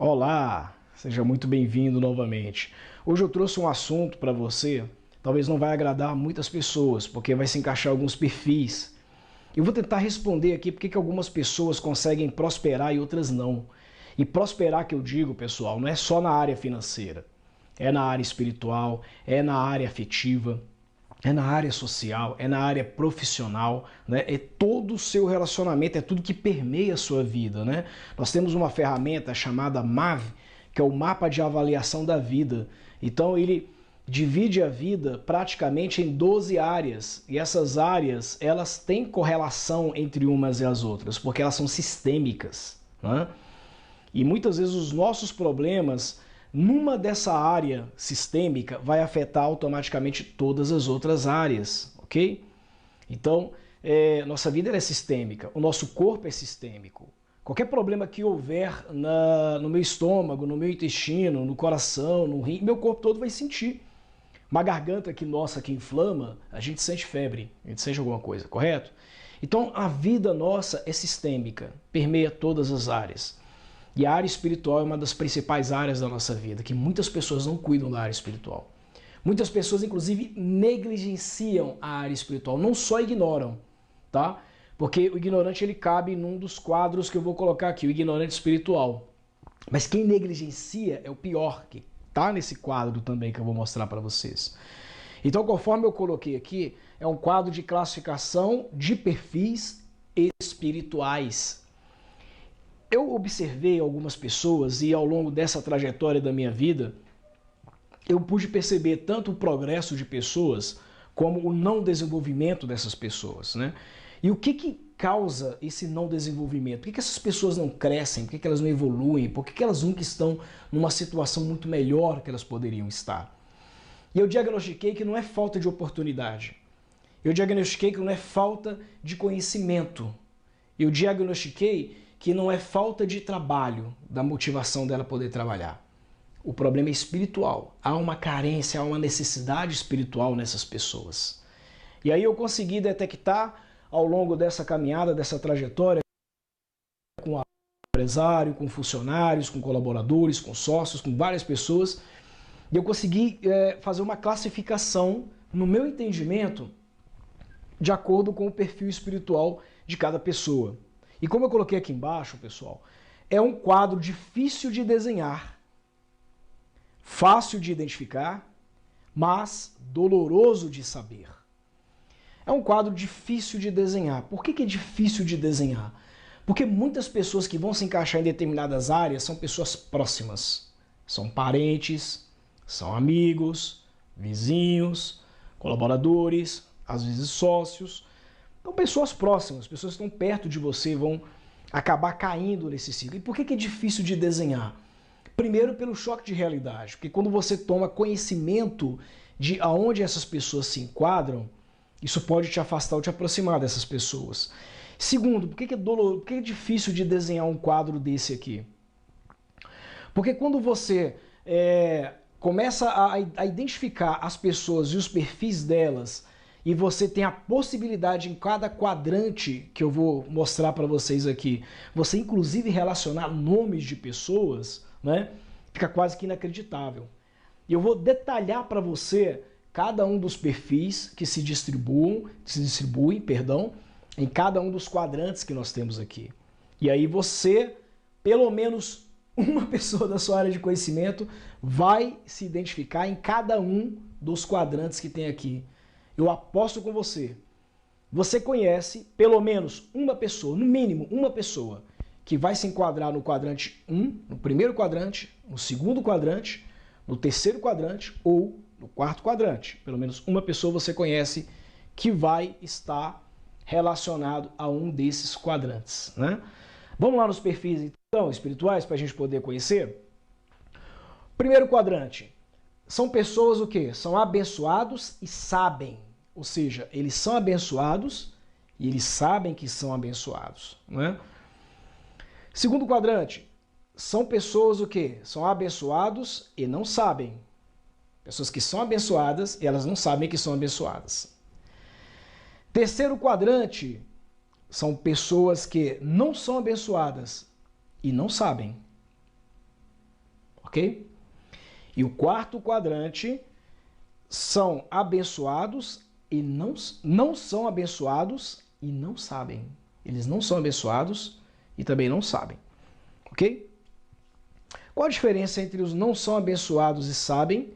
Olá, seja muito bem-vindo novamente. Hoje eu trouxe um assunto para você, talvez não vai agradar muitas pessoas, porque vai se encaixar alguns perfis. Eu vou tentar responder aqui porque que algumas pessoas conseguem prosperar e outras não. E prosperar que eu digo, pessoal, não é só na área financeira. É na área espiritual, é na área afetiva, é na área social, é na área profissional, né? É todo o seu relacionamento, é tudo que permeia a sua vida, né? Nós temos uma ferramenta chamada MAV, que é o mapa de avaliação da vida. Então ele divide a vida praticamente em 12 áreas, e essas áreas, elas têm correlação entre umas e as outras, porque elas são sistêmicas, né? E muitas vezes os nossos problemas numa dessa área sistêmica vai afetar automaticamente todas as outras áreas, ok? Então, nossa vida é sistêmica, o nosso corpo é sistêmico. Qualquer problema que houver no meu estômago, no meu intestino, no coração, no rim, meu corpo todo vai sentir. Uma garganta que nossa que inflama, a gente sente febre, a gente sente alguma coisa, correto? Então, a vida nossa é sistêmica, permeia todas as áreas. E a área espiritual é uma das principais áreas da nossa vida, que muitas pessoas não cuidam da área espiritual. Muitas pessoas, inclusive, negligenciam a área espiritual, não só ignoram, tá? Porque o ignorante ele cabe num dos quadros que eu vou colocar aqui, o ignorante espiritual. Mas quem negligencia é o pior, que tá nesse quadro também que eu vou mostrar para vocês. Então, conforme eu coloquei aqui, é um quadro de classificação de perfis espirituais. Eu observei algumas pessoas e ao longo dessa trajetória da minha vida, eu pude perceber tanto o progresso de pessoas como o não desenvolvimento dessas pessoas, né? E o que causa esse não desenvolvimento? Por que essas pessoas não crescem? Por que elas não evoluem? Por que elas nunca estão numa situação muito melhor que elas poderiam estar? E eu diagnostiquei que não é falta de oportunidade. Eu diagnostiquei que não é falta de conhecimento. Eu diagnostiquei que não é falta de trabalho, da motivação dela poder trabalhar. O problema é espiritual. Há uma carência, há uma necessidade espiritual nessas pessoas. E aí eu consegui detectar ao longo dessa caminhada, dessa trajetória, com empresário, com funcionários, com colaboradores, com sócios, com várias pessoas, e eu consegui fazer uma classificação, no meu entendimento, de acordo com o perfil espiritual de cada pessoa. E como eu coloquei aqui embaixo, pessoal, é um quadro difícil de desenhar, fácil de identificar, mas doloroso de saber. É um quadro difícil de desenhar. Por que é difícil de desenhar? Porque muitas pessoas que vão se encaixar em determinadas áreas são pessoas próximas. São parentes, são amigos, vizinhos, colaboradores, às vezes sócios. Então, pessoas próximas, pessoas que estão perto de você vão acabar caindo nesse ciclo. E por que é difícil de desenhar? Primeiro, pelo choque de realidade, porque quando você toma conhecimento de aonde essas pessoas se enquadram, isso pode te afastar ou te aproximar dessas pessoas. Segundo, por que por que é difícil de desenhar um quadro desse aqui? Porque quando você começa a identificar as pessoas e os perfis delas, e você tem a possibilidade em cada quadrante que eu vou mostrar para vocês aqui, você inclusive relacionar nomes de pessoas, né? Fica quase que inacreditável. E eu vou detalhar para você cada um dos perfis que se distribuem, em cada um dos quadrantes que nós temos aqui. E aí você, pelo menos uma pessoa da sua área de conhecimento, vai se identificar em cada um dos quadrantes que tem aqui. Eu aposto com você. Você conhece pelo menos uma pessoa, no mínimo uma pessoa, que vai se enquadrar no quadrante 1, no primeiro quadrante, no segundo quadrante, no terceiro quadrante ou no quarto quadrante. Pelo menos uma pessoa você conhece que vai estar relacionado a um desses quadrantes, né? Vamos lá nos perfis então espirituais para a gente poder conhecer? Primeiro quadrante. São pessoas o quê? São abençoados e sabem. Ou seja, eles são abençoados e eles sabem que são abençoados, né? Segundo quadrante. São pessoas o quê? São abençoados e não sabem. Pessoas que são abençoadas e elas não sabem que são abençoadas. Terceiro quadrante são pessoas que não são abençoadas e não sabem. ok? E o quarto quadrante são abençoados e não são abençoados e não sabem. Eles não são abençoados e também não sabem, ok? Qual a diferença entre os não são abençoados e sabem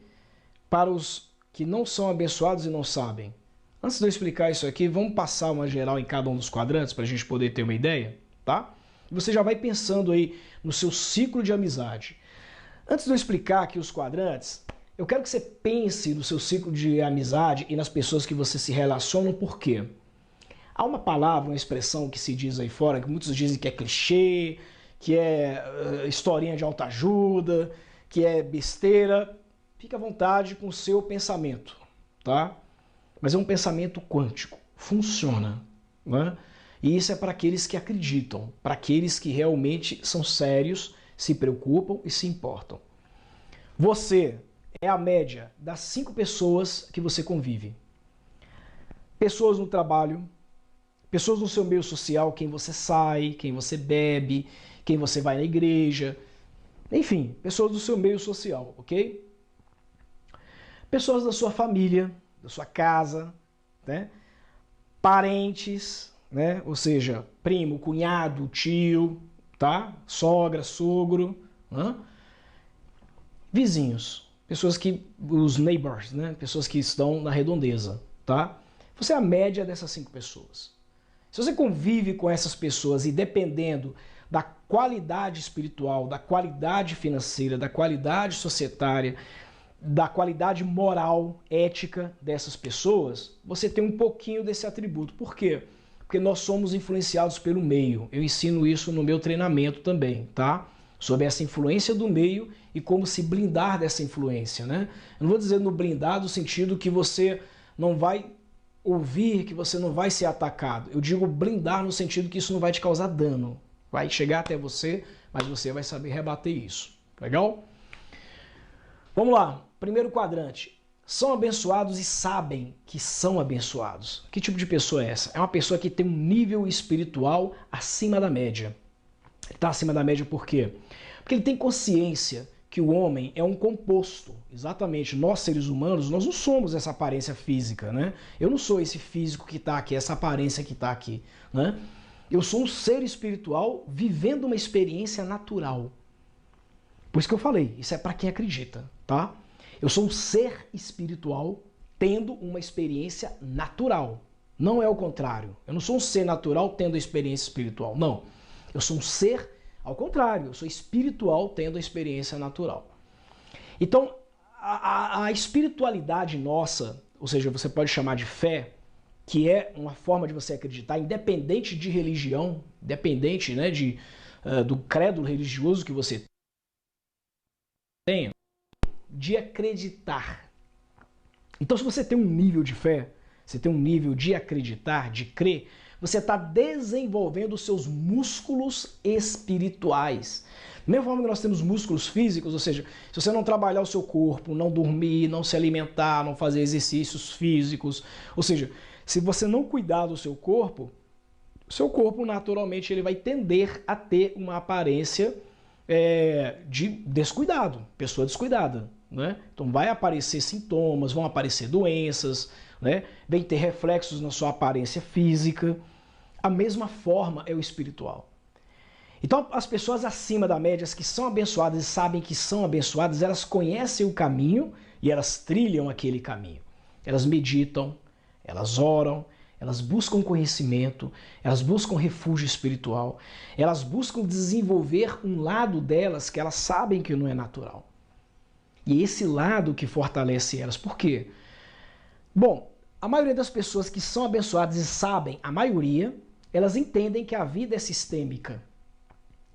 para os que não são abençoados e não sabem? Antes de eu explicar isso aqui, vamos passar uma geral em cada um dos quadrantes para a gente poder ter uma ideia, tá? Você já vai pensando aí no seu ciclo de amizade. Antes de eu explicar aqui os quadrantes, eu quero que você pense no seu ciclo de amizade e nas pessoas que você se relaciona, por quê? Há uma palavra, uma expressão que se diz aí fora, que muitos dizem que é clichê, que é historinha de autoajuda, que é besteira. Fique à vontade com o seu pensamento, tá? Mas é um pensamento quântico, funciona, né? E isso é para aqueles que acreditam, para aqueles que realmente são sérios, se preocupam e se importam. Você é a média das 5 pessoas que você convive. Pessoas no trabalho, pessoas no seu meio social, quem você sai, quem você bebe, quem você vai na igreja, enfim, pessoas do seu meio social, ok? Pessoas da sua família, da sua casa, né? Parentes, né? Ou seja, primo, cunhado, tio, tá? Sogra, sogro, né? Vizinhos, pessoas que, os neighbors, né? Pessoas que estão na redondeza, tá? Você é a média dessas 5 pessoas. Se você convive com essas pessoas e dependendo da qualidade espiritual, da qualidade financeira, da qualidade societária, da qualidade moral, ética dessas pessoas, você tem um pouquinho desse atributo. Por quê? Porque nós somos influenciados pelo meio. Eu ensino isso no meu treinamento também, tá? Sobre essa influência do meio e como se blindar dessa influência, né? Eu não vou dizer no blindar no sentido que você não vai ouvir, que você não vai ser atacado. Eu digo blindar no sentido que isso não vai te causar dano. Vai chegar até você, mas você vai saber rebater isso. Legal? Vamos lá. Primeiro quadrante. São abençoados e sabem que são abençoados. Que tipo de pessoa é essa? É uma pessoa que tem um nível espiritual acima da média. Ele está acima da média por quê? Porque ele tem consciência que o homem é um composto. Exatamente, nós seres humanos, nós não somos essa aparência física, né? Eu não sou esse físico que está aqui, essa aparência que está aqui, né? Eu sou um ser espiritual vivendo uma experiência natural. Por isso que eu falei, isso é para quem acredita, tá? Eu sou um ser espiritual tendo uma experiência natural. Não é o contrário. Eu não sou um ser natural tendo a experiência espiritual, não. Eu sou um ser ao contrário, eu sou espiritual tendo a experiência natural. Então, a espiritualidade nossa, ou seja, você pode chamar de fé, que é uma forma de você acreditar, independente de religião, independente, né, do credo religioso que você tenha, de acreditar. Então, se você tem um nível de fé, você tem um nível de acreditar, de crer, você está desenvolvendo os seus músculos espirituais. Da mesma forma que nós temos músculos físicos, ou seja, se você não trabalhar o seu corpo, não dormir, não se alimentar, não fazer exercícios físicos, ou seja, se você não cuidar do seu corpo, o seu corpo naturalmente ele vai tender a ter uma aparência de descuidado, pessoa descuidada, né? Então vai aparecer sintomas, vão aparecer doenças, né? Vem ter reflexos na sua aparência física. A mesma forma é o espiritual. Então as pessoas acima da média, as que são abençoadas e sabem que são abençoadas, elas conhecem o caminho e elas trilham aquele caminho. Elas meditam, elas oram, elas buscam conhecimento, elas buscam refúgio espiritual, elas buscam desenvolver um lado delas que elas sabem que não é natural. E esse lado que fortalece elas. Por quê? Bom, a maioria das pessoas que são abençoadas e sabem, a maioria, elas entendem que a vida é sistêmica,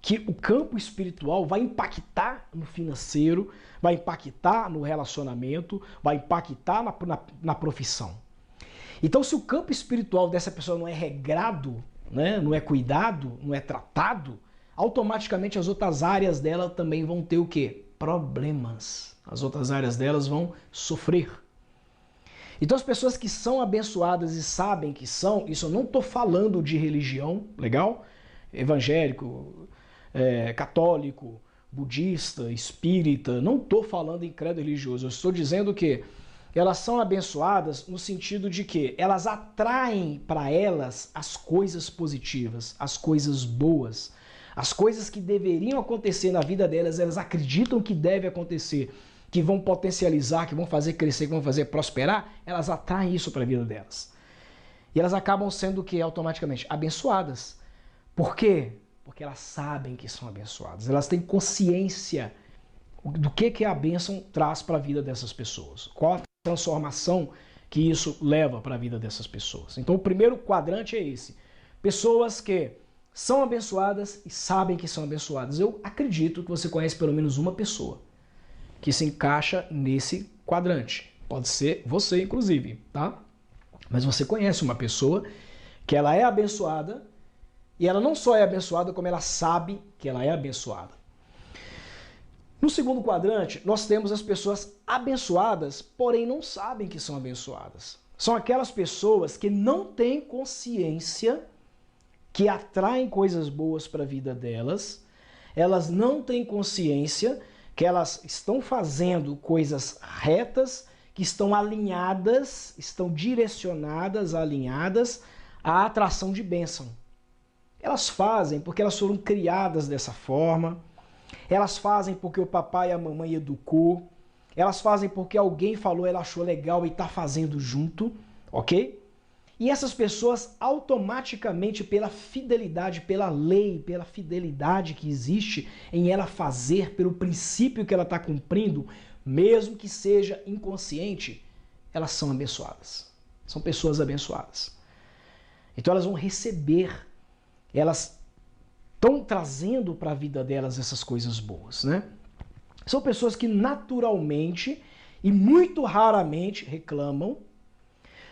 que o campo espiritual vai impactar no financeiro, vai impactar no relacionamento, vai impactar na profissão. Então, se o campo espiritual dessa pessoa não é regrado, né, não é cuidado, não é tratado, automaticamente as outras áreas dela também vão ter o quê? Problemas. As outras áreas delas vão sofrer. Então as pessoas que são abençoadas e sabem que são, isso eu não estou falando de religião, legal? Evangélico, católico, budista, espírita, não estou falando em credo religioso, eu estou dizendo que elas são abençoadas no sentido de que elas atraem para elas as coisas positivas, as coisas boas, as coisas que deveriam acontecer na vida delas, elas acreditam que deve acontecer, que vão potencializar, que vão fazer crescer, que vão fazer prosperar, elas atraem isso para a vida delas. E elas acabam sendo o que? Automaticamente abençoadas. Por quê? Porque elas sabem que são abençoadas. Elas têm consciência do que a bênção traz para a vida dessas pessoas. Qual a transformação que isso leva para a vida dessas pessoas. Então o primeiro quadrante é esse. Pessoas que são abençoadas e sabem que são abençoadas. Eu acredito que você conhece pelo menos uma pessoa que se encaixa nesse quadrante. Pode ser você, inclusive, tá? Mas você conhece uma pessoa que ela é abençoada e ela não só é abençoada, como ela sabe que ela é abençoada. No segundo quadrante, nós temos as pessoas abençoadas, porém não sabem que são abençoadas. São aquelas pessoas que não têm consciência que atraem coisas boas para a vida delas, elas não têm consciência que elas estão fazendo coisas retas, que estão alinhadas, estão direcionadas, alinhadas à atração de bênção. Elas fazem porque elas foram criadas dessa forma, elas fazem porque o papai e a mamãe educou, elas fazem porque alguém falou, ela achou legal e está fazendo junto, ok? E essas pessoas automaticamente, pela fidelidade, pela lei, pela fidelidade que existe em ela fazer, pelo princípio que ela está cumprindo, mesmo que seja inconsciente, elas são abençoadas. São pessoas abençoadas. Então elas vão receber, elas estão trazendo para a vida delas essas coisas boas, né? São pessoas que naturalmente e muito raramente reclamam.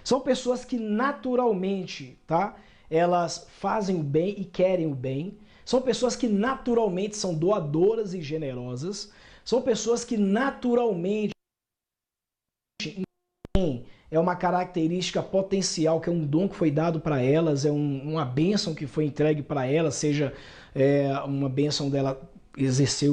São pessoas que naturalmente, tá? Elas fazem o bem e querem o bem. São pessoas que naturalmente são doadoras e generosas. São pessoas que naturalmente é uma característica potencial, que é um dom que foi dado para elas, é uma bênção que foi entregue para elas, seja uma bênção dela exercer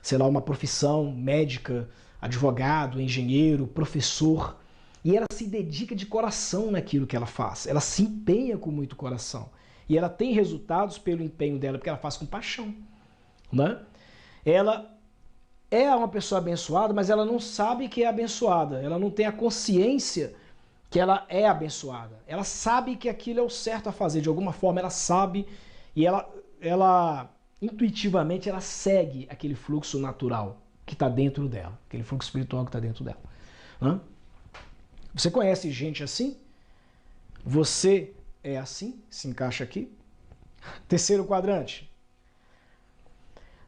sei lá, uma profissão médica, advogado, engenheiro, professor. E ela se dedica de coração naquilo que ela faz. Ela se empenha com muito coração. E ela tem resultados pelo empenho dela, porque ela faz com paixão, né? Ela é uma pessoa abençoada, mas ela não sabe que é abençoada. Ela não tem a consciência que ela é abençoada. Ela sabe que aquilo é o certo a fazer. De alguma forma ela sabe e ela intuitivamente ela segue aquele fluxo natural que está dentro dela. Aquele fluxo espiritual que está dentro dela, né? Você conhece gente assim? Você é assim? Se encaixa aqui? Terceiro quadrante.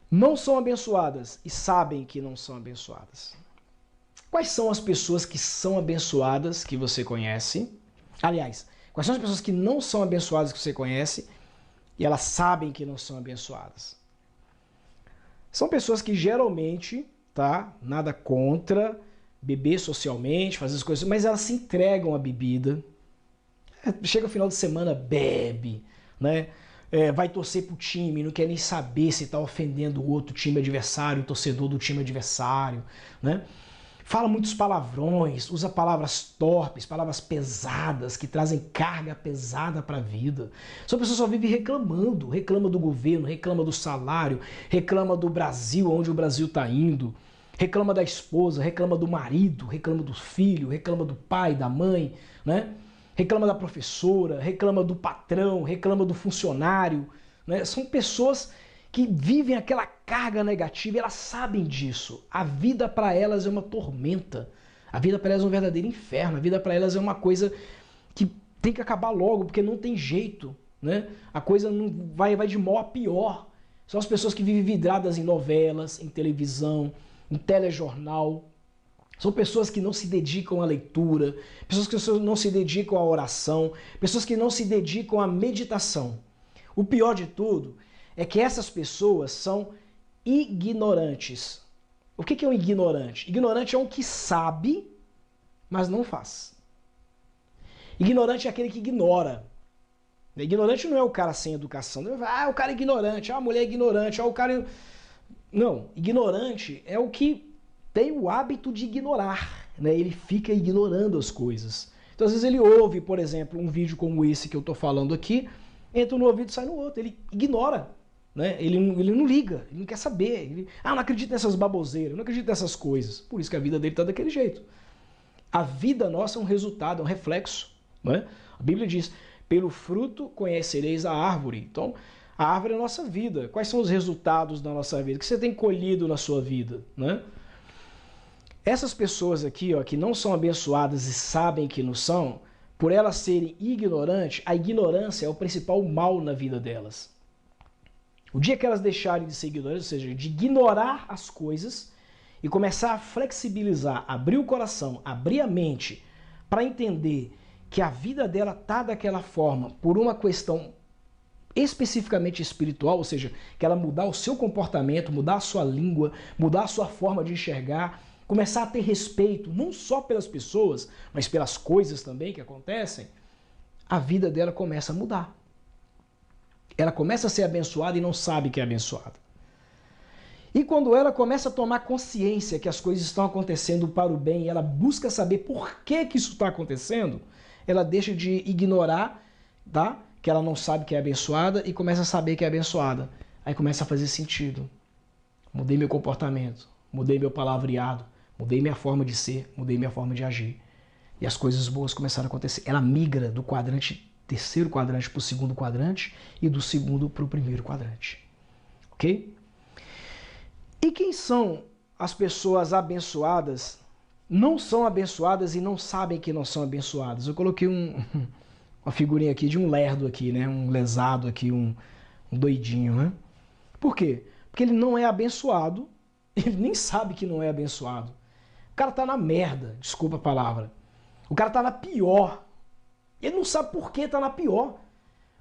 Não são abençoadas e sabem que não são abençoadas. Quais são as pessoas que são abençoadas que você conhece? Aliás, quais são as pessoas que não são abençoadas que você conhece e elas sabem que não são abençoadas? São pessoas que geralmente, tá? Nada contra beber socialmente, fazer as coisas, mas elas se entregam à bebida. Chega o final de semana, bebe, né? Vai torcer pro time, não quer nem saber se está ofendendo o outro time adversário, o torcedor do time adversário, né? Fala muitos palavrões, usa palavras torpes, palavras pesadas, que trazem carga pesada para a vida. São pessoas que só vivem reclamando, reclama do governo, reclama do salário, reclama do Brasil, onde o Brasil está indo, reclama da esposa, reclama do marido, reclama do filho, reclama do pai, da mãe, né? Reclama da professora, reclama do patrão, reclama do funcionário, né? São pessoas que vivem aquela carga negativa e elas sabem disso. A vida para elas é uma tormenta. A vida para elas é um verdadeiro inferno. A vida para elas é uma coisa que tem que acabar logo, porque não tem jeito, né? A coisa não vai de mal a pior. São as pessoas que vivem vidradas em novelas, em televisão, em telejornal. São pessoas que não se dedicam à leitura, pessoas que não se dedicam à oração, pessoas que não se dedicam à meditação. O pior de tudo é que essas pessoas são ignorantes. O que é um ignorante? Ignorante é um que sabe, mas não faz. Ignorante é aquele que ignora. Ignorante não é o cara sem educação. O cara é ignorante, a mulher é ignorante, o cara Não, ignorante é o que tem o hábito de ignorar, né? Ele fica ignorando as coisas. Então, às vezes ele ouve, por exemplo, um vídeo como esse que eu estou falando aqui, entra no ouvido e sai no outro. Ele ignora, né? Ele não liga, ele não quer saber. Não acredito nessas baboseiras, não acredito nessas coisas. Por isso que a vida dele está daquele jeito. A vida nossa é um resultado, é um reflexo, né? A Bíblia diz, pelo fruto conhecereis a árvore. Então, a árvore é a nossa vida. Quais são os resultados da nossa vida? O que você tem colhido na sua vida, né? Essas pessoas aqui, ó, que não são abençoadas e sabem que não são, por elas serem ignorantes, a ignorância é o principal mal na vida delas. O dia que elas deixarem de ser ignorantes, ou seja, de ignorar as coisas e começar a flexibilizar, abrir o coração, abrir a mente para entender que a vida dela está daquela forma por uma questão especificamente espiritual, ou seja, que ela mudar o seu comportamento, mudar a sua língua, mudar a sua forma de enxergar, começar a ter respeito, não só pelas pessoas, mas pelas coisas também que acontecem, a vida dela começa a mudar. Ela começa a ser abençoada e não sabe que é abençoada. E quando ela começa a tomar consciência que as coisas estão acontecendo para o bem e ela busca saber por que isso está acontecendo, ela deixa de ignorar, tá? Que ela não sabe que é abençoada e começa a saber que é abençoada. Aí começa a fazer sentido. Mudei meu comportamento, mudei meu palavreado, mudei minha forma de ser, mudei minha forma de agir. E as coisas boas começaram a acontecer. Ela migra do terceiro quadrante para o segundo quadrante e do segundo para o primeiro quadrante. Ok? E quem são as pessoas abençoadas? Não são abençoadas e não sabem que não são abençoadas. Eu coloquei uma figurinha aqui de um lerdo aqui, né? Um lesado aqui, um doidinho, né? Por quê? Porque ele não é abençoado, ele nem sabe que não é abençoado. O cara tá na merda, desculpa a palavra. O cara tá na pior. Ele não sabe por que tá na pior.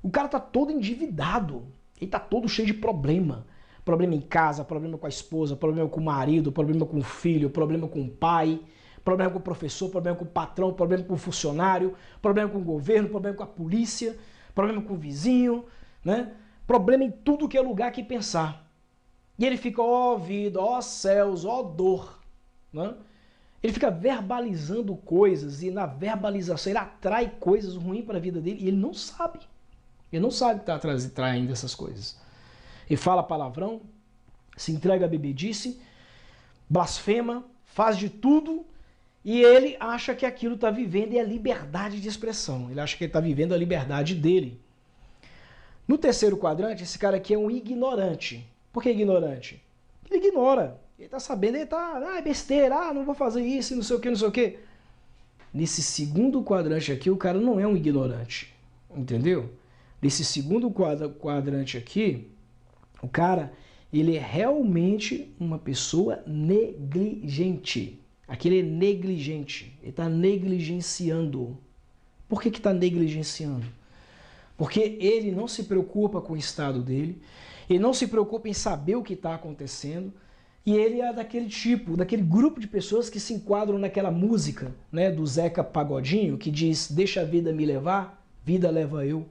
O cara tá todo endividado. Ele tá todo cheio de problema. Problema em casa, problema com a esposa, problema com o marido, problema com o filho, problema com o pai, problema com o professor, problema com o patrão, problema com o funcionário, problema com o governo, problema com a polícia, problema com o vizinho, né? Problema em tudo que é lugar que pensar. E ele fica, ó vida, ó céus, ó dor, né? Ele fica verbalizando coisas e na verbalização ele atrai coisas ruins para a vida dele e ele não sabe. Ele não sabe que está atraindo essas coisas. Ele fala palavrão, se entrega a bebedice, blasfema, faz de tudo e ele acha que aquilo está vivendo é a liberdade de expressão. Ele acha que ele está vivendo a liberdade dele. No terceiro quadrante, esse cara aqui é um ignorante. Por que ignorante? Ele ignora. Ele está sabendo, ele está, é besteira, não vou fazer isso, não sei o que, não sei o que. Nesse segundo quadrante aqui, o cara não é um ignorante. Entendeu? Nesse segundo quadrante aqui, o cara, ele é realmente uma pessoa negligente. Aqui ele é negligente. Ele está negligenciando. Por que está negligenciando? Porque ele não se preocupa com o estado dele, ele não se preocupa em saber o que está acontecendo, e ele é daquele tipo, daquele grupo de pessoas que se enquadram naquela música, né, do Zeca Pagodinho, que diz, deixa a vida me levar, vida leva eu.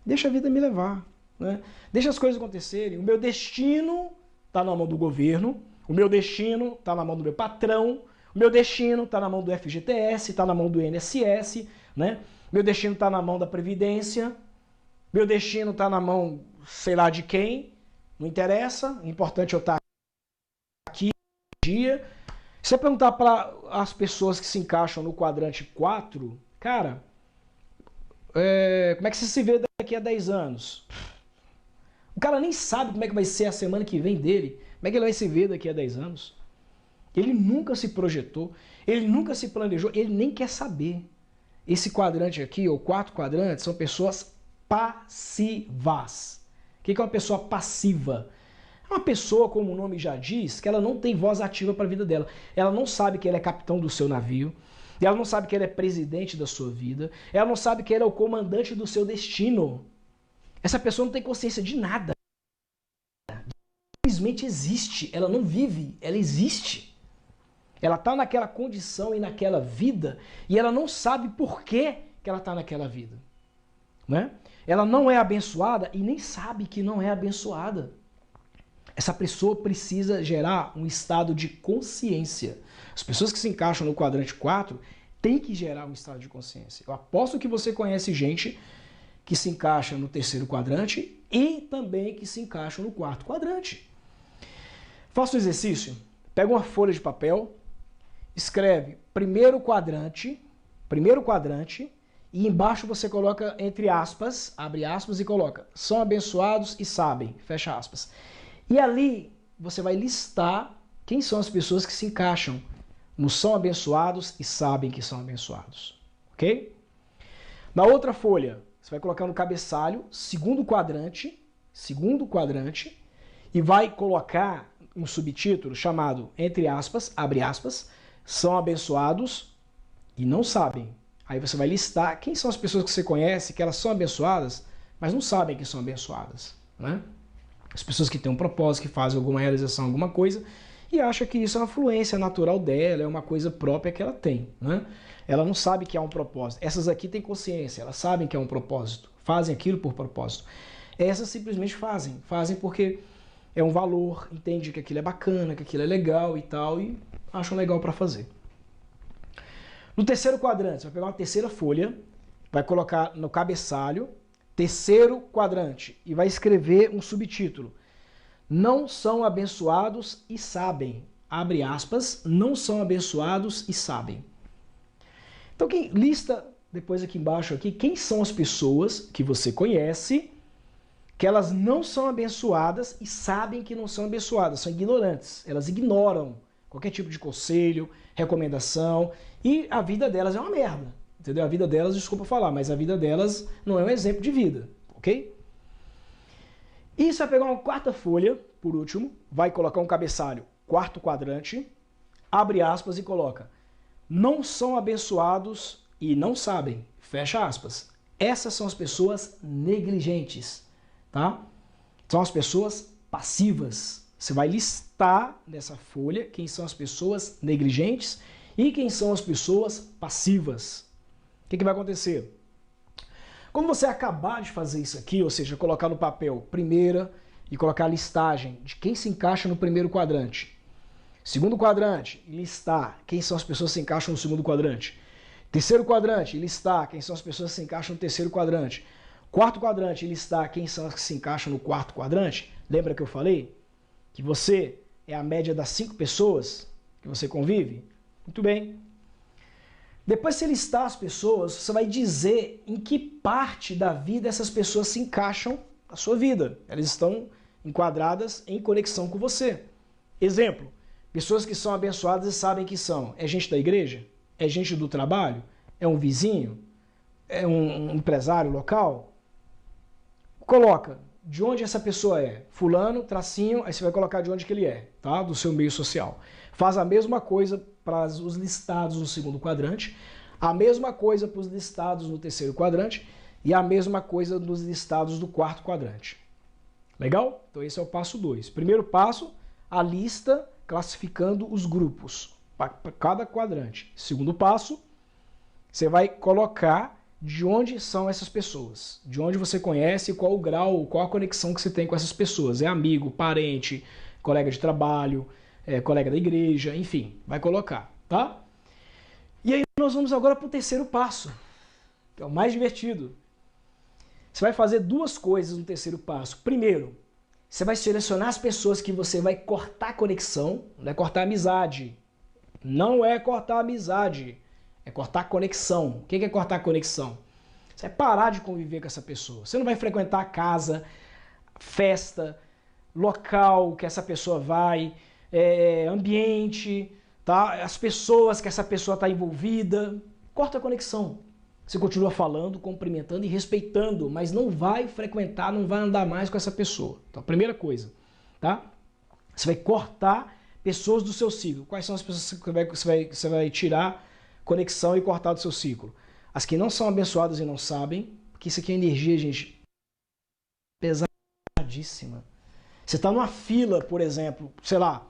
Deixa a vida me levar, né? Deixa as coisas acontecerem. O meu destino está na mão do governo, o meu destino está na mão do meu patrão, o meu destino está na mão do FGTS, está na mão do INSS, né? Meu destino está na mão da Previdência, meu destino está na mão, sei lá de quem, não interessa, o importante é eu estar aqui um dia. Se você perguntar para as pessoas que se encaixam no quadrante 4, cara, como é que você se vê daqui a 10 anos? O cara nem sabe como é que vai ser a semana que vem dele, como é que ele vai se ver daqui a 10 anos. Ele nunca se projetou, ele nunca se planejou, ele nem quer saber. Esse quadrante aqui, ou 4 quadrantes, são pessoas passivas. O que é uma pessoa passiva? É uma pessoa, como o nome já diz, que ela não tem voz ativa para a vida dela. Ela não sabe que ela é capitão do seu navio, ela não sabe que ela é presidente da sua vida, ela não sabe que ela é o comandante do seu destino. Essa pessoa não tem consciência de nada. Simplesmente existe, ela não vive, ela existe. Ela está naquela condição e naquela vida e ela não sabe por que ela está naquela vida. Né? Ela não é abençoada e nem sabe que não é abençoada. Essa pessoa precisa gerar um estado de consciência. As pessoas que se encaixam no quadrante 4 têm que gerar um estado de consciência. Eu aposto que você conhece gente que se encaixa no terceiro quadrante e também que se encaixa no quarto quadrante. Faça um exercício, pega uma folha de papel, escreve primeiro quadrante, e embaixo você coloca entre aspas, abre aspas e coloca, são abençoados e sabem, fecha aspas. E ali você vai listar quem são as pessoas que se encaixam no são abençoados e sabem que são abençoados, ok? Na outra folha, você vai colocar no cabeçalho, segundo quadrante, e vai colocar um subtítulo chamado, entre aspas, abre aspas, são abençoados e não sabem. Aí você vai listar quem são as pessoas que você conhece, que elas são abençoadas, mas não sabem que são abençoadas, né? As pessoas que têm um propósito, que fazem alguma realização, alguma coisa, e acham que isso é uma fluência natural dela, é uma coisa própria que ela tem, né? Ela não sabe que há um propósito. Essas aqui têm consciência, elas sabem que há um propósito, fazem aquilo por propósito. Essas simplesmente fazem porque é um valor, entende que aquilo é bacana, que aquilo é legal e tal, e acham legal para fazer. No terceiro quadrante, você vai pegar uma terceira folha, vai colocar no cabeçalho, terceiro quadrante, e vai escrever um subtítulo. Não são abençoados e sabem. Abre aspas, não são abençoados e sabem. Então, quem lista depois aqui embaixo, quem são as pessoas que você conhece, que elas não são abençoadas e sabem que não são abençoadas, são ignorantes. Elas ignoram qualquer tipo de conselho, recomendação, e a vida delas é uma merda. Entendeu? A vida delas, desculpa falar, mas a vida delas não é um exemplo de vida, ok? E você vai pegar uma quarta folha, por último, vai colocar um cabeçalho, quarto quadrante, abre aspas e coloca, não são abençoados e não sabem, fecha aspas. Essas são as pessoas negligentes, tá? São as pessoas passivas. Você vai listar nessa folha quem são as pessoas negligentes e quem são as pessoas passivas. O que vai acontecer? Quando você acabar de fazer isso aqui, ou seja, colocar no papel primeira e colocar a listagem de quem se encaixa no primeiro quadrante, segundo quadrante, listar quem são as pessoas que se encaixam no segundo quadrante, terceiro quadrante, listar quem são as pessoas que se encaixam no terceiro quadrante, quarto quadrante, listar quem são as que se encaixam no quarto quadrante. Lembra que eu falei que você é a média das 5 pessoas que você convive? Muito bem. Depois que você listar as pessoas, você vai dizer em que parte da vida essas pessoas se encaixam na sua vida. Elas estão enquadradas em conexão com você. Exemplo, pessoas que são abençoadas e sabem que são. É gente da igreja? É gente do trabalho? É um vizinho? É um empresário local? Coloca de onde essa pessoa é. Fulano, tracinho, aí você vai colocar de onde que ele é, tá? Do seu meio social. Faz a mesma coisa para os listados no segundo quadrante, a mesma coisa para os listados no terceiro quadrante e a mesma coisa nos listados do quarto quadrante. Legal? Então esse é o passo 2. Primeiro passo, a lista classificando os grupos para cada quadrante. Segundo passo, você vai colocar de onde são essas pessoas, de onde você conhece, qual o grau, qual a conexão que você tem com essas pessoas. É amigo, parente, colega de trabalho, colega da igreja, enfim, vai colocar, tá? E aí nós vamos agora para o terceiro passo, que é o mais divertido. Você vai fazer 2 coisas no terceiro passo. Primeiro, você vai selecionar as pessoas que você vai cortar conexão, não é cortar amizade. Não é cortar amizade, é cortar conexão. O que é cortar conexão? Você vai parar de conviver com essa pessoa. Você não vai frequentar a casa, festa, local que essa pessoa vai, ambiente, tá? As pessoas que essa pessoa está envolvida. Corta a conexão. Você continua falando, cumprimentando e respeitando, mas não vai frequentar, não vai andar mais com essa pessoa. Então, primeira coisa, tá? Você vai cortar pessoas do seu ciclo. Quais são as pessoas que você vai tirar conexão e cortar do seu ciclo? As que não são abençoadas e não sabem, porque isso aqui é energia, gente, pesadíssima. Você está numa fila, por exemplo, sei lá,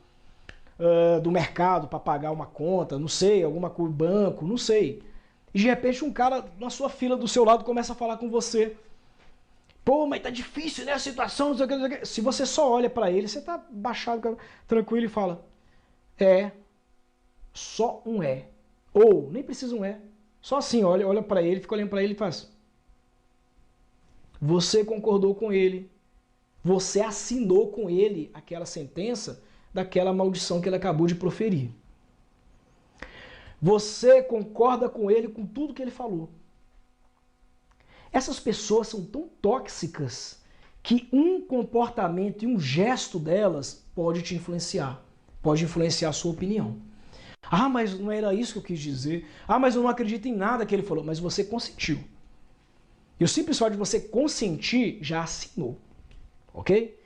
do mercado para pagar uma conta, não sei, alguma coisa, banco, não sei. E de repente um cara na sua fila do seu lado começa a falar com você. Pô, mas tá difícil, né, a situação, não sei o que, não sei o que. Se você só olha pra ele, você tá baixado, tranquilo e fala, é, só um é. Ou, nem precisa um é. Só assim, olha pra ele, fica olhando pra ele e faz. Você concordou com ele. Você assinou com ele aquela sentença daquela maldição que ele acabou de proferir. Você concorda com ele com tudo que ele falou. Essas pessoas são tão tóxicas que um comportamento e um gesto delas pode te influenciar. Pode influenciar a sua opinião. Ah, mas não era isso que eu quis dizer. Ah, mas eu não acredito em nada que ele falou. Mas você consentiu. E o simples fato de você consentir já assinou. Ok?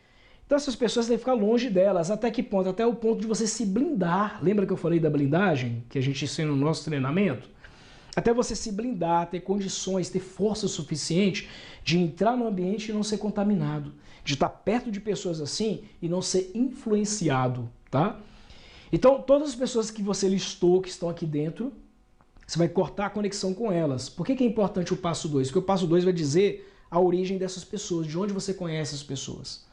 Então essas pessoas têm que ficar longe delas. Até que ponto? Até o ponto de você se blindar. Lembra que eu falei da blindagem? Que a gente ensina no nosso treinamento? Até você se blindar, ter condições, ter força suficiente de entrar no ambiente e não ser contaminado. De estar perto de pessoas assim e não ser influenciado, tá? Então, todas as pessoas que você listou, que estão aqui dentro, você vai cortar a conexão com elas. Por que é importante o passo 2? Porque o passo 2 vai dizer a origem dessas pessoas, de onde você conhece essas pessoas.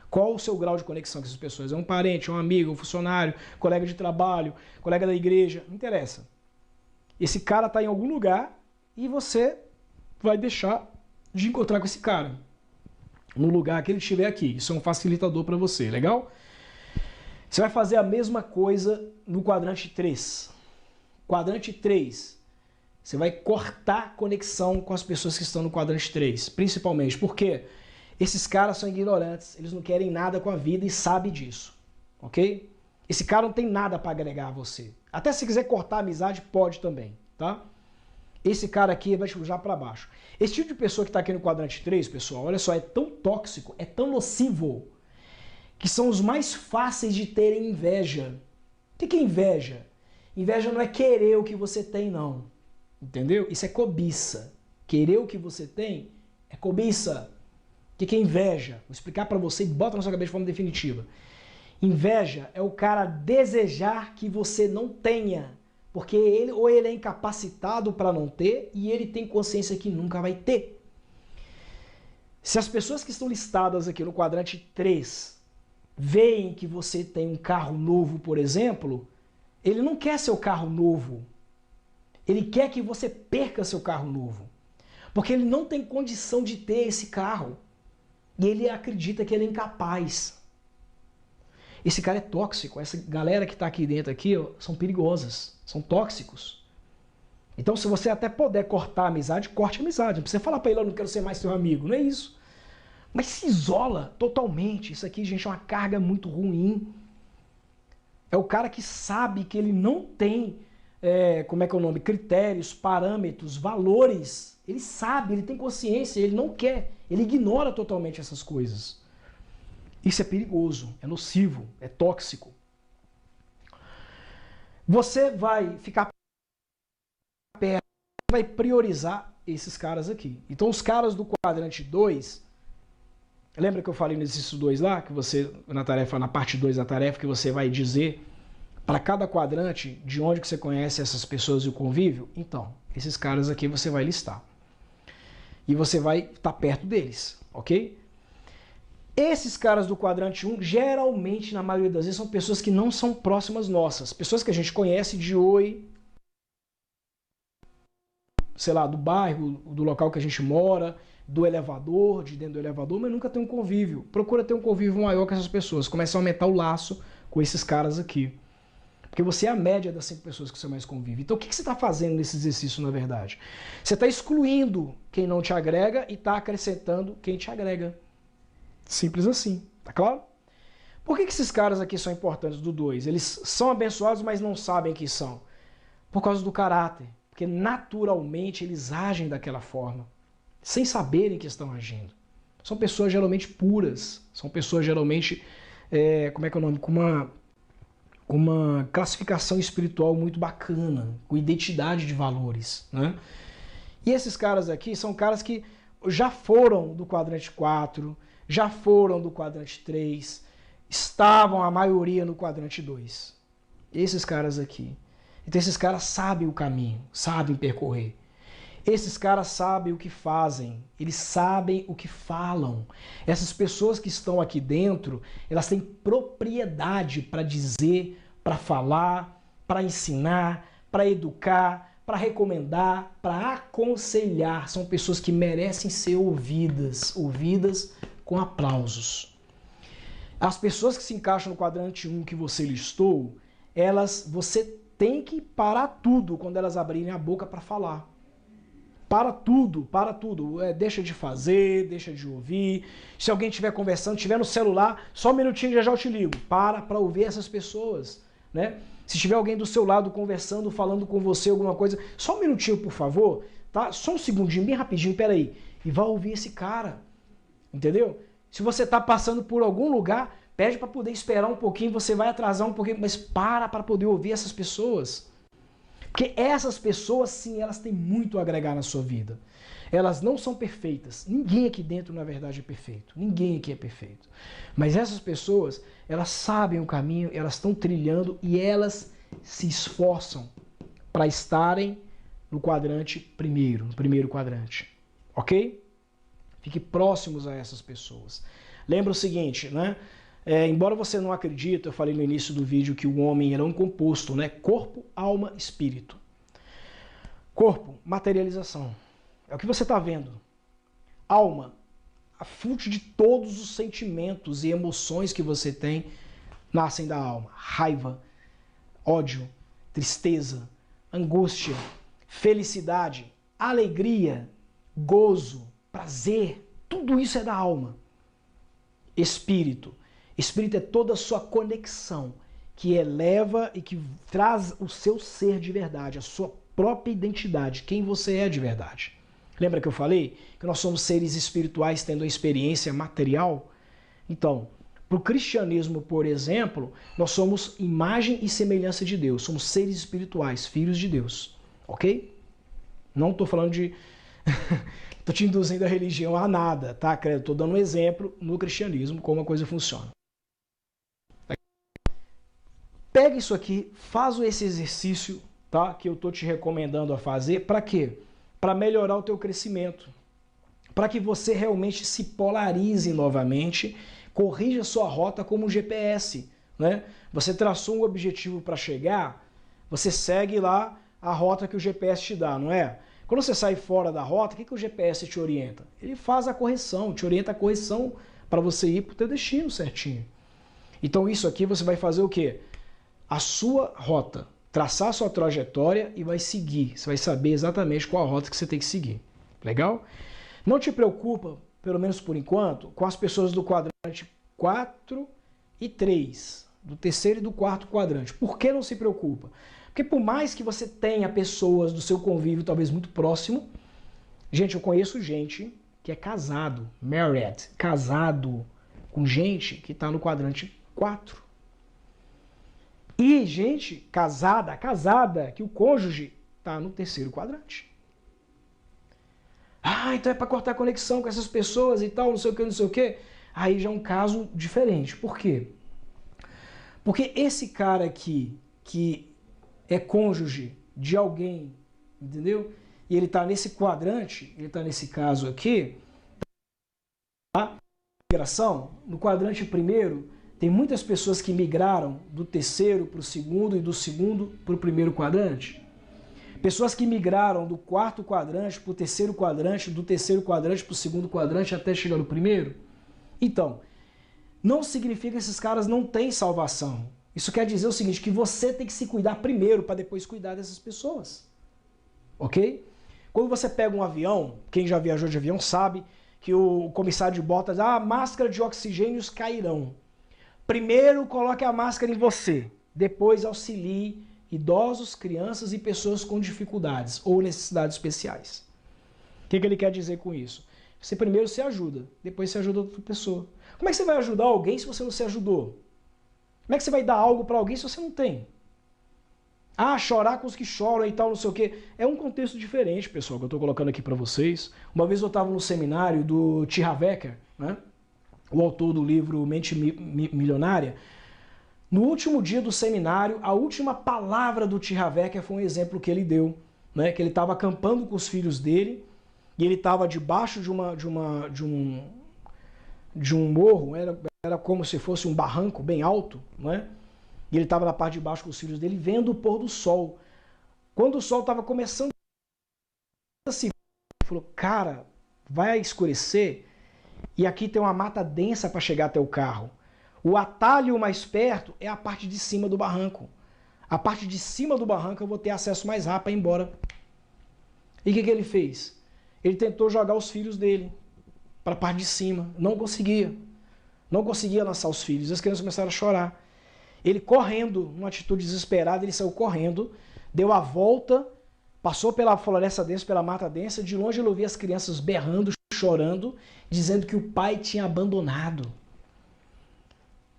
Qual o seu grau de conexão com essas pessoas? É um parente, um amigo, um funcionário, colega de trabalho, colega da igreja, não interessa. Esse cara está em algum lugar e você vai deixar de encontrar com esse cara no lugar que ele estiver aqui. Isso é um facilitador para você, legal? Você vai fazer a mesma coisa no quadrante 3. Quadrante 3, você vai cortar a conexão com as pessoas que estão no quadrante 3, principalmente porque esses caras são ignorantes, eles não querem nada com a vida e sabem disso, ok? Esse cara não tem nada para agregar a você. Até se quiser cortar a amizade, pode também, tá? Esse cara aqui vai te puxar para baixo. Esse tipo de pessoa que está aqui no quadrante 3, pessoal, olha só, é tão tóxico, é tão nocivo, que são os mais fáceis de terem inveja. O que é inveja? Inveja não é querer o que você tem, não. Entendeu? Isso é cobiça. Querer o que você tem é cobiça. O que é inveja? Vou explicar para você e bota na sua cabeça de forma definitiva. Inveja é o cara desejar que você não tenha, porque ele é incapacitado para não ter e ele tem consciência que nunca vai ter. Se as pessoas que estão listadas aqui no quadrante 3 veem que você tem um carro novo, por exemplo, ele não quer seu carro novo. Ele quer que você perca seu carro novo. Porque ele não tem condição de ter esse carro. E ele acredita que ele é incapaz. Esse cara é tóxico. Essa galera que está aqui dentro aqui, ó, são perigosas. São tóxicos. Então, se você até puder cortar a amizade, corte a amizade. Não precisa falar para ele, eu não quero ser mais seu amigo. Não é isso. Mas se isola totalmente. Isso aqui, gente, é uma carga muito ruim. É o cara que sabe que ele não tem, como é que é o nome? Critérios, parâmetros, valores. Ele sabe, ele tem consciência, ele não quer. Ele ignora totalmente essas coisas. Isso é perigoso, é nocivo, é tóxico. Você vai ficar perto, vai priorizar esses caras aqui. Então os caras do quadrante 2, lembra que eu falei no exercício 2 lá, que você, na parte 2 da tarefa, que você vai dizer para cada quadrante de onde que você conhece essas pessoas e o convívio? Então, esses caras aqui você vai listar. E você vai estar perto deles, ok? Esses caras do quadrante 1, geralmente, na maioria das vezes, são pessoas que não são próximas nossas. Pessoas que a gente conhece de oi, sei lá, do bairro, do local que a gente mora, do elevador, de dentro do elevador, mas nunca tem um convívio. Procura ter um convívio maior com essas pessoas. Começa a aumentar o laço com esses caras aqui. Porque você é a média das 5 pessoas que você mais convive. Então o que você está fazendo nesse exercício, na verdade? Você está excluindo quem não te agrega e está acrescentando quem te agrega. Simples assim, tá claro? Por que esses caras aqui são importantes do 2? Eles são abençoados, mas não sabem que são. Por causa do caráter. Porque naturalmente eles agem daquela forma, sem saberem que estão agindo. São pessoas geralmente puras. São pessoas geralmente, como é que é o nome? Com uma classificação espiritual muito bacana, com identidade de valores, né? E esses caras aqui são caras que já foram do quadrante 4, já foram do quadrante 3, estavam a maioria no quadrante 2. Esses caras aqui. Então esses caras sabem o caminho, sabem percorrer. Esses caras sabem o que fazem, eles sabem o que falam. Essas pessoas que estão aqui dentro, elas têm propriedade para dizer, para falar, para ensinar, para educar, para recomendar, para aconselhar. São pessoas que merecem ser ouvidas, ouvidas com aplausos. As pessoas que se encaixam no quadrante 1 que você listou, você tem que parar tudo quando elas abrirem a boca para falar. Para tudo. Deixa de fazer, deixa de ouvir. Se alguém estiver conversando, estiver no celular, só um minutinho, já eu te ligo. Para ouvir essas pessoas, né? Se tiver alguém do seu lado conversando, falando com você alguma coisa, só um minutinho, por favor, tá? Só um segundinho, bem rapidinho, peraí. E vai ouvir esse cara, entendeu? Se você está passando por algum lugar, pede para poder esperar um pouquinho, você vai atrasar um pouquinho, mas para poder ouvir essas pessoas. Porque essas pessoas, sim, elas têm muito a agregar na sua vida. Elas não são perfeitas. Ninguém aqui dentro, na verdade, é perfeito. Ninguém aqui é perfeito. Mas essas pessoas, elas sabem o caminho, elas estão trilhando e elas se esforçam para estarem no quadrante primeiro, no primeiro quadrante. Ok? Fique próximos a essas pessoas. Lembra o seguinte, né? Embora você não acredite, eu falei no início do vídeo que o homem era um composto, né? Corpo, alma, espírito. Corpo, materialização. É o que você está vendo. Alma, a fonte de todos os sentimentos e emoções que você tem nascem da alma. Raiva, ódio, tristeza, angústia, felicidade, alegria, gozo, prazer. Tudo isso é da alma. Espírito. Espírito é toda a sua conexão que eleva e que traz o seu ser de verdade, a sua própria identidade, quem você é de verdade. Lembra que eu falei que nós somos seres espirituais tendo a experiência material? Então, para o cristianismo, por exemplo, nós somos imagem e semelhança de Deus, somos seres espirituais, filhos de Deus, ok? Não estou falando de... Estou te induzindo a religião a nada, tá? Estou dando um exemplo no cristianismo, como a coisa funciona. Pega isso aqui, faz esse exercício, tá? Que eu estou te recomendando a fazer. Para quê? Para melhorar o teu crescimento. Para que você realmente se polarize novamente, corrija sua rota como um GPS, né? Você traçou um objetivo para chegar, você segue lá a rota que o GPS te dá, não é? Quando você sai fora da rota, o que o GPS te orienta? Ele faz a correção, te orienta a correção para você ir para o teu destino certinho. Então isso aqui você vai fazer o quê? A sua rota, traçar a sua trajetória e vai seguir. Você vai saber exatamente qual a rota que você tem que seguir. Legal? Não te preocupa, pelo menos por enquanto, com as pessoas do quadrante 4 e 3, do terceiro e do quarto quadrante. Por que não se preocupa? Porque por mais que você tenha pessoas do seu convívio talvez muito próximo, gente, eu conheço gente que é casado, married, casado com gente que está no quadrante 4. E gente casada, que o cônjuge está no terceiro quadrante. Ah, então é para cortar a conexão com essas pessoas e tal, não sei o que, não sei o que. Aí já é um caso diferente. Por quê? Porque esse cara aqui, que é cônjuge de alguém, entendeu? E ele está nesse quadrante, ele está nesse caso aqui, tá? Migração, no quadrante primeiro, tem muitas pessoas que migraram do terceiro para o segundo e do segundo para o primeiro quadrante. Pessoas que migraram do quarto quadrante para o terceiro quadrante, do terceiro quadrante para o segundo quadrante até chegar no primeiro. Então, não significa que esses caras não têm salvação. Isso quer dizer o seguinte, que você tem que se cuidar primeiro para depois cuidar dessas pessoas. Ok? Quando você pega um avião, quem já viajou de avião sabe que o comissário de bordo diz, máscara de oxigênios cairão. Primeiro coloque a máscara em você, depois auxilie idosos, crianças e pessoas com dificuldades ou necessidades especiais. O que ele quer dizer com isso? Você primeiro se ajuda, depois você ajuda outra pessoa. Como é que você vai ajudar alguém se você não se ajudou? Como é que você vai dar algo para alguém se você não tem? Chorar com os que choram e tal, não sei o quê. É um contexto diferente, pessoal, que eu estou colocando aqui para vocês. Uma vez eu estava no seminário do T. Harv Eker, né? O autor do livro Mente Milionária. No último dia do seminário, a última palavra do T. Harv Eker foi um exemplo que ele deu, né, que ele estava acampando com os filhos dele, e ele estava debaixo de um morro, era como se fosse um barranco bem alto, né? E ele estava na parte de baixo com os filhos dele, vendo o pôr do sol. Quando o sol estava começando a se... Ele falou, cara, vai escurecer e aqui tem uma mata densa para chegar até o carro. O atalho mais perto é a parte de cima do barranco. A parte de cima do barranco eu vou ter acesso mais rápido para ir embora. E o que ele fez? Ele tentou jogar os filhos dele para a parte de cima. Não conseguia. Não conseguia lançar os filhos. As crianças começaram a chorar. Ele correndo, numa atitude desesperada, ele saiu correndo, deu a volta, passou pela floresta densa, pela mata densa. De longe ele ouvia as crianças berrando, chorando, dizendo que o pai tinha abandonado.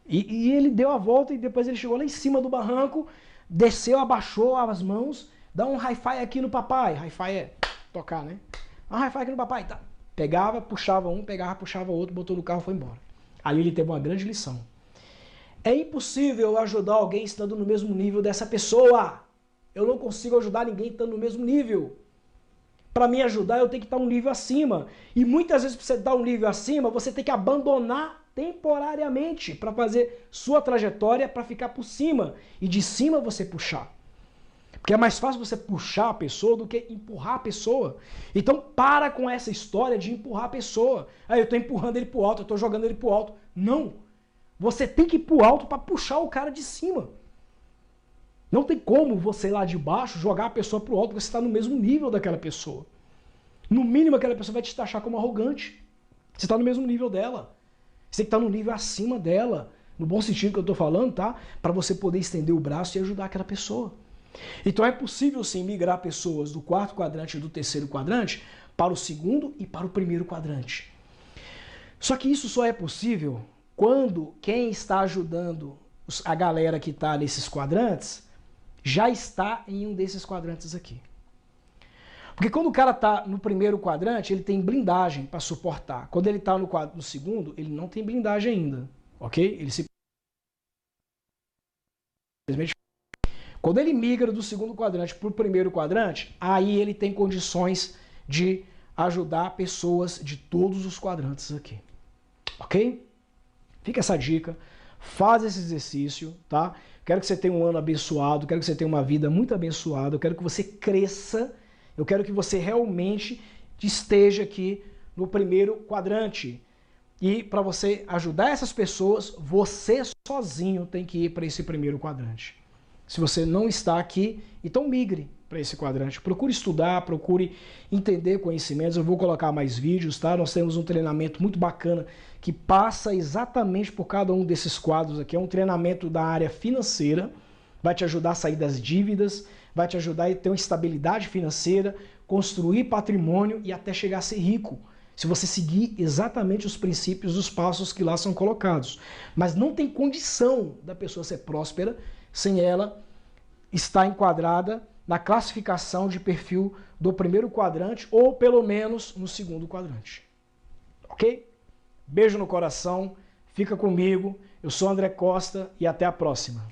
E ele deu a volta e depois ele chegou lá em cima do barranco, desceu, abaixou as mãos, dá um hi-fi aqui no papai. Hi-fi é tocar, né? Um hi-fi aqui no papai. Tá. Pegava, puxava um, pegava, puxava outro, botou no carro e foi embora. Ali ele teve uma grande lição. É impossível ajudar alguém estando no mesmo nível dessa pessoa. Eu não consigo ajudar ninguém estando no mesmo nível. Para me ajudar, eu tenho que estar um nível acima. E muitas vezes, para você dar um nível acima, você tem que abandonar temporariamente para fazer sua trajetória para ficar por cima. E de cima você puxar. Porque é mais fácil você puxar a pessoa do que empurrar a pessoa. Então para com essa história de empurrar a pessoa. Eu estou empurrando ele para o alto, eu estou jogando ele para o alto. Não. Você tem que ir para o alto para puxar o cara de cima. Não tem como você lá de baixo jogar a pessoa para o alto, porque você está no mesmo nível daquela pessoa. No mínimo aquela pessoa vai te taxar como arrogante. Você está no mesmo nível dela. Você tem que estar no nível acima dela. No bom sentido que eu estou falando, tá? Para você poder estender o braço e ajudar aquela pessoa. Então é possível sim migrar pessoas do quarto quadrante e do terceiro quadrante para o segundo e para o primeiro quadrante. Só que isso só é possível quando quem está ajudando a galera que está nesses quadrantes já está em um desses quadrantes aqui. Porque quando o cara está no primeiro quadrante, ele tem blindagem para suportar. Quando ele está no segundo, ele não tem blindagem ainda. Ok? Ele simplesmente... Quando ele migra do segundo quadrante para o primeiro quadrante, aí ele tem condições de ajudar pessoas de todos os quadrantes aqui. Ok? Fica essa dica. Faz esse exercício, tá? Quero que você tenha um ano abençoado, quero que você tenha uma vida muito abençoada, eu quero que você cresça, eu quero que você realmente esteja aqui no primeiro quadrante. E para você ajudar essas pessoas, você sozinho tem que ir para esse primeiro quadrante. Se você não está aqui, então migre para esse quadrante. Procure estudar, procure entender conhecimentos. Eu vou colocar mais vídeos, tá? Nós temos um treinamento muito bacana que passa exatamente por cada um desses quadros aqui. É um treinamento da área financeira, vai te ajudar a sair das dívidas, vai te ajudar a ter uma estabilidade financeira, construir patrimônio e até chegar a ser rico. Se você seguir exatamente os princípios, os passos que lá são colocados. Mas não tem condição da pessoa ser próspera sem ela estar enquadrada na classificação de perfil do primeiro quadrante ou pelo menos no segundo quadrante. Ok? Beijo no coração, fica comigo, eu sou André Costa e até a próxima.